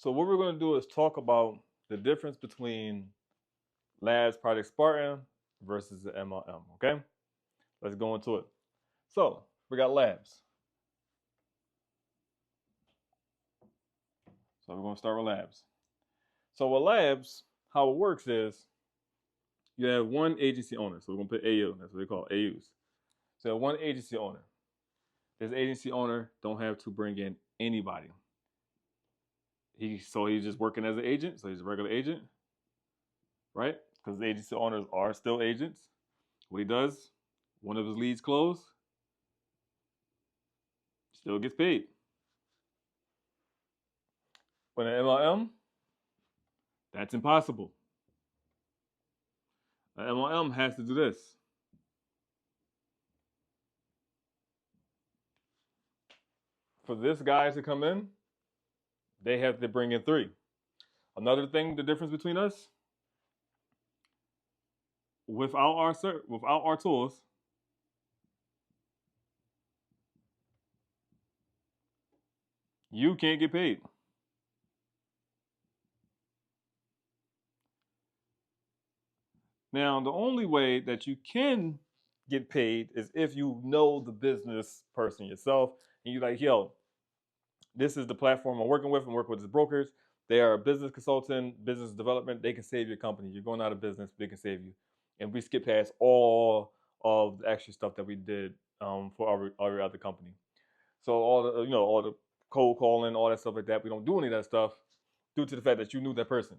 So what we're going to do is talk about the difference between Labs Project Spartan versus the MLM, okay? Let's go into it. So we got Labs. So we're going to start with Labs. So with Labs, how it works is you have one agency owner. So we're going to put AU. That's what they call it, AUs. So one agency owner. This agency owner don't have to bring in anybody. He's just working as an agent. So he's a regular agent, right? Because the agency owners are still agents. What he does, one of his leads close, still gets paid. But an MLM, that's impossible. An MLM has to do this. For this guy to come in, they have to bring in 3. Another thing, the difference between us, without our tools, you can't get paid. Now, the only way that you can get paid is if you know the business person yourself and you're like, yo, this is the platform I'm working with. I'm working with the brokers. They are a business consultant, business development. They can save your company. You're going out of business, they can save you. And we skip past all of the extra stuff that we did for our other company. So all the cold calling, all that stuff like that, we don't do any of that stuff due to the fact that you knew that person.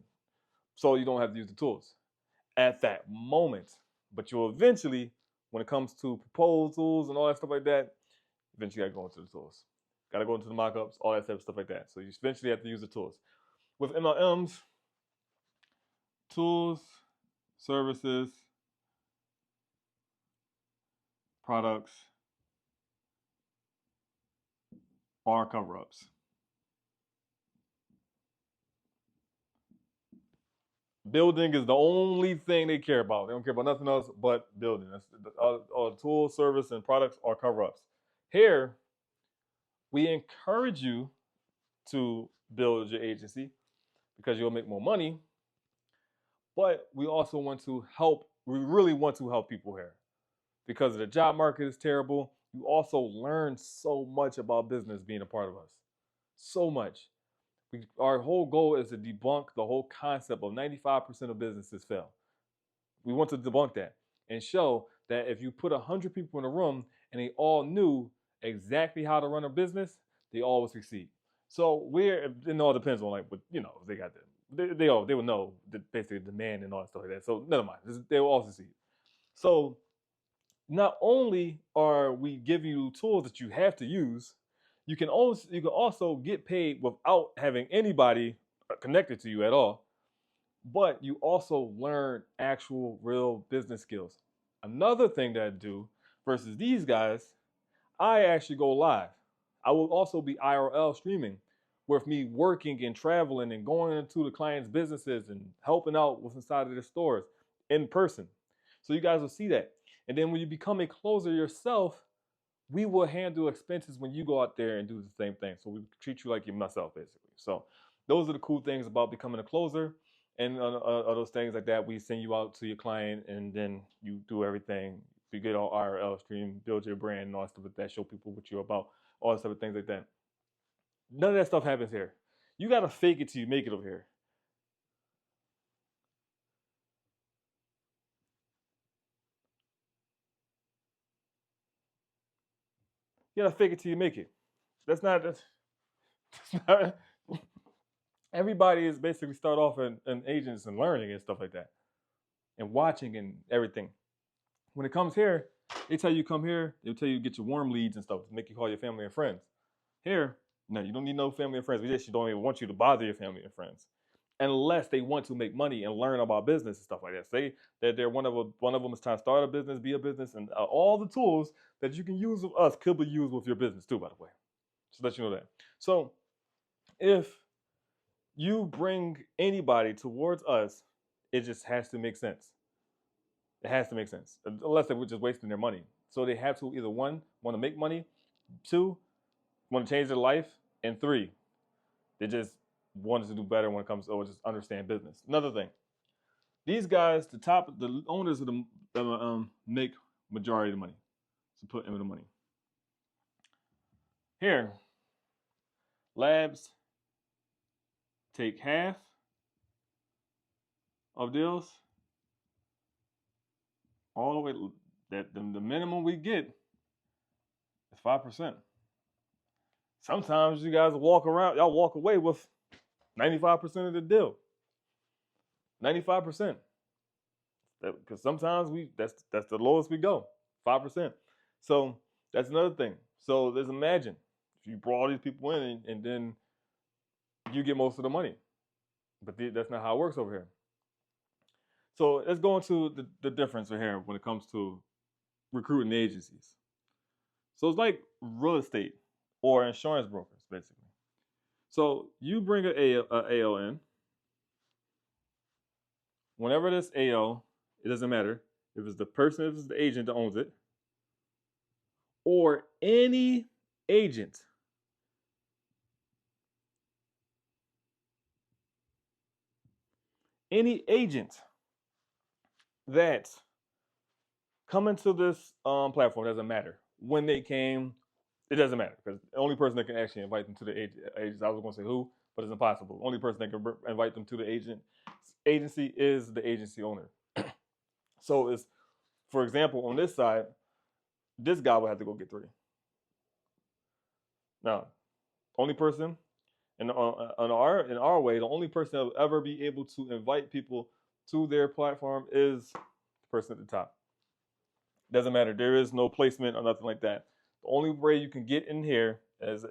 So you don't have to use the tools at that moment. But you'll eventually, when it comes to proposals and all that stuff like that, eventually you gotta go into the tools. Gotta go into the mockups, all that type of stuff like that. So you eventually have to use the tools. With MLMs, tools, services, products are cover-ups. Building is the only thing they care about. They don't care about nothing else but building. All the tools, service, and products are cover-ups. Here, we encourage you to build your agency because you'll make more money. But we also want to help. We really want to help people here because the job market is terrible. You also learn so much about business being a part of us. So much. Our whole goal is to debunk the whole concept of 95% of businesses fail. We want to debunk that and show that if you put 100 people in a room and they all knew exactly how to run a business, they all would succeed. So it all depends on what they got they would know basically demand and all that stuff like that. So never mind, they will all succeed. So not only are we giving you tools that you have to use, you can also get paid without having anybody connected to you at all. But you also learn actual real business skills. Another thing that I do versus these guys, I actually go live. I will also be IRL streaming with me working and traveling and going into the clients' businesses and helping out with inside of their stores in person. So you guys will see that. And then when you become a closer yourself, we will handle expenses when you go out there and do the same thing. So we treat you like you're myself, basically. So those are the cool things about becoming a closer and those things like that. We send you out to your client and then you do everything. You get on IRL stream, build your brand and all that stuff like that, show people what you're about, all that stuff of things like that. None of that stuff happens here. You got to fake it till you make it over here. You got to fake it till you make it. That's not everybody is basically start off in agents and learning and stuff like that and watching and everything. When it comes here, they tell you come here, they'll tell you get your warm leads and stuff to make you call your family and friends. Here, no, you don't need no family and friends. We just don't even want you to bother your family and friends unless they want to make money and learn about business and stuff like that. Say that they're one of them is trying to start a business, be a business, and all the tools that you can use with us could be used with your business too, by the way. Just let you know that. So if you bring anybody towards us, it just has to make sense. It has to make sense, unless they were just wasting their money. So they have to either one, want to make money, two, want to change their life, and three, wanted to do better when it comes to just understand business. Another thing, these guys, the owners of the make majority of the money, to put in the money. Here, labs take half of deals, all the way that the minimum we get is 5%. Sometimes you guys y'all walk away with 95% of the deal. 95%. Because sometimes that's the lowest we go, 5%. So that's another thing. So let's imagine if you brought all these people in and then you get most of the money. But that's not how it works over here. So let's go into the difference right here when it comes to recruiting agencies. So it's like real estate or insurance brokers, basically. So you bring an AO in. Whenever this AO, it doesn't matter if it's if it's the agent that owns it, or any agent. Any agent that come into this platform, doesn't matter when they came. It doesn't matter because the only person that can actually invite them to the agents, I was going to say who, but it's impossible. The only person that can invite them to the agency is the agency owner. So it's, for example, on this side, this guy would have to go get 3. Now, only person in our way, the only person that will ever be able to invite people to their platform is the person at the top. Doesn't matter. There is no placement or nothing like that. The only way you can get in here as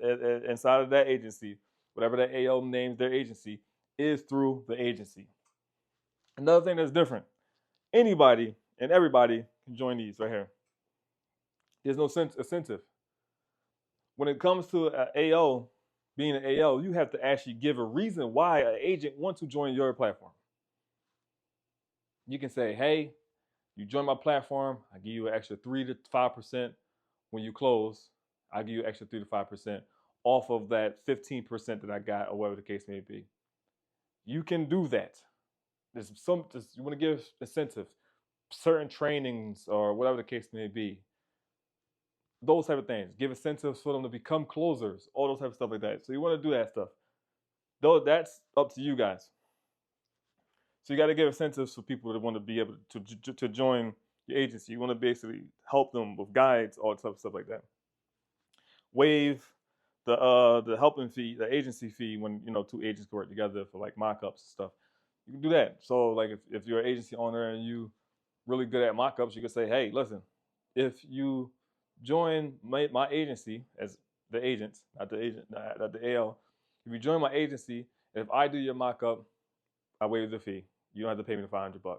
inside of that agency, whatever that AO names their agency, is through the agency. Another thing that's different, anybody and everybody can join these right here. There's no incentive. When it comes to an AO, being an AO, you have to actually give a reason why an agent wants to join your platform. You can say, hey, you join my platform, I give you an extra 3 to 5% when you close. I'll give you an extra 3 to 5% off of that 15% that I got, or whatever the case may be. You can do that. You want to give incentives, certain trainings, or whatever the case may be. Those type of things. Give incentives for them to become closers, all those type of stuff like that. So you want to do that stuff. Though that's up to you guys. So you got to give incentives for people that want to be able to join your agency. You want to basically help them with guides, all type of stuff like that. Waive the helping fee, the agency fee when 2 agents work together for like mock-ups and stuff. You can do that. So like if you're an agency owner and you really good at mock-ups, you can say, hey, listen, if you join my agency as the agent, not the AL, if you join my agency, if I do your mock-up, I waive the fee. You don't have to pay me the $500.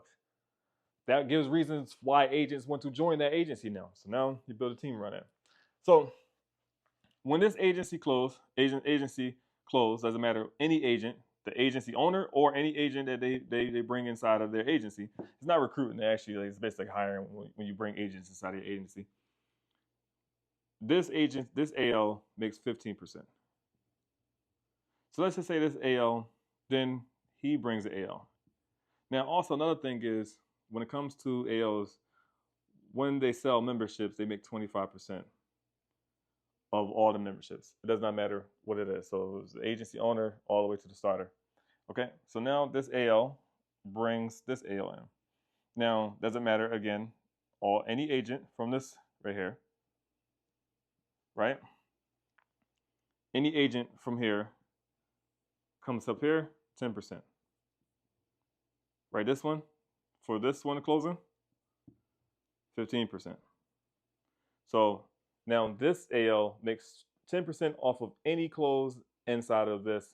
That gives reasons why agents want to join that agency now. So now you build a team around that. So when this agency closed, doesn't matter, any agent, the agency owner or any agent that they bring inside of their agency. It's not recruiting, actually. It's basically hiring when you bring agents inside of your agency. This AL makes 15%. So let's just say this AL, then he brings the AL. Now, also another thing is when it comes to AOs, when they sell memberships, they make 25% of all the memberships. It does not matter what it is. So it's the agency owner all the way to the starter. Okay, so now this AL brings this AL in. Now, doesn't matter, again, any agent from this right here, right? Any agent from here comes up here, 10%. Right, this one, for this one closing, 15%. So now this AL makes 10% off of any close inside of this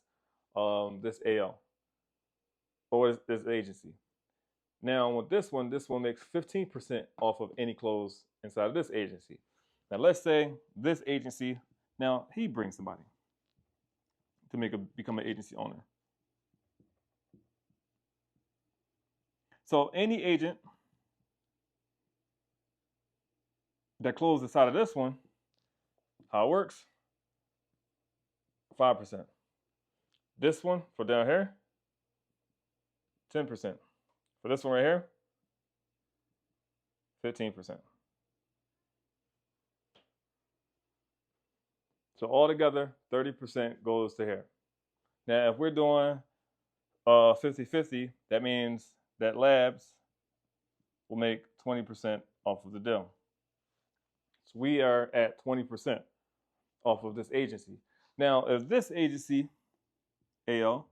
AL or this agency. Now with this one makes 15% off of any close inside of this agency. Now let's say this agency, now he brings somebody to become an agency owner. So any agent that closes inside of this one, how it works, 5%. This one for down here, 10%. For this one right here, 15%. So altogether, 30% goes to here. Now, if we're doing 50-50, that means that labs will make 20% off of the deal. So we are at 20% off of this agency. Now, if this agency, AO,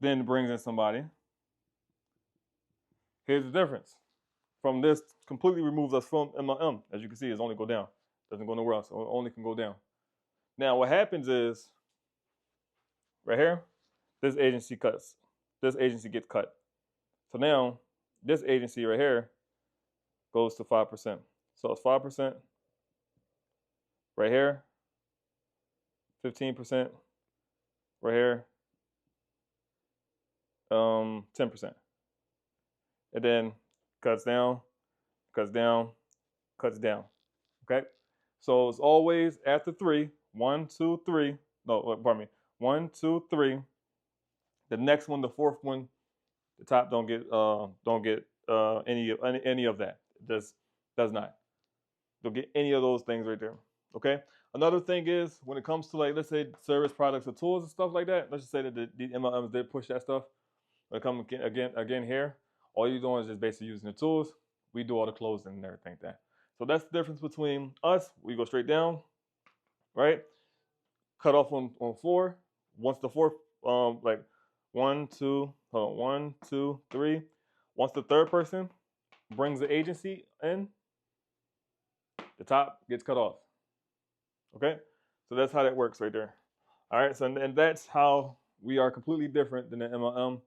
then brings in somebody, here's the difference. From this, completely removes us from MLM. As you can see, it's only go down. Doesn't go nowhere else. It only can go down. Now, what happens is, right here, this agency cuts. This agency gets cut. So now, this agency right here goes to 5%. So it's 5% right here, 15% right here, 10%. And then cuts down, cuts down, cuts down. Okay? So it's always after 3, 1, 2, 3. No, pardon me. 1, 2, 3. The next one, the fourth one, the top don't get any of that. It just does not. Don't get any of those things right there. Okay. Another thing is when it comes to, like, let's say service products or tools and stuff like that. Let's just say that the MLMs did push that stuff. When it comes again here, all you're doing is just basically using the tools. We do all the closing and everything like that. So that's the difference between us. We go straight down, right? Cut off on 4. Once the fourth, like 1, 2, hold on, 1, 2, 3. Once the third person brings the agency in, the top gets cut off. Okay, so that's how that works right there. All right, so and that's how we are completely different than the MLM.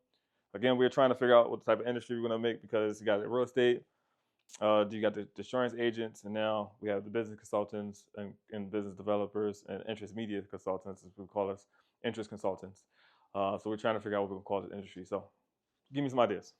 Again, we're trying to figure out what type of industry we're going to make, because you got the real estate, you got the insurance agents, and now we have the business consultants and business developers and interest media consultants, as we call us, interest consultants. So we're trying to figure out what we're going to call this industry. So give me some ideas.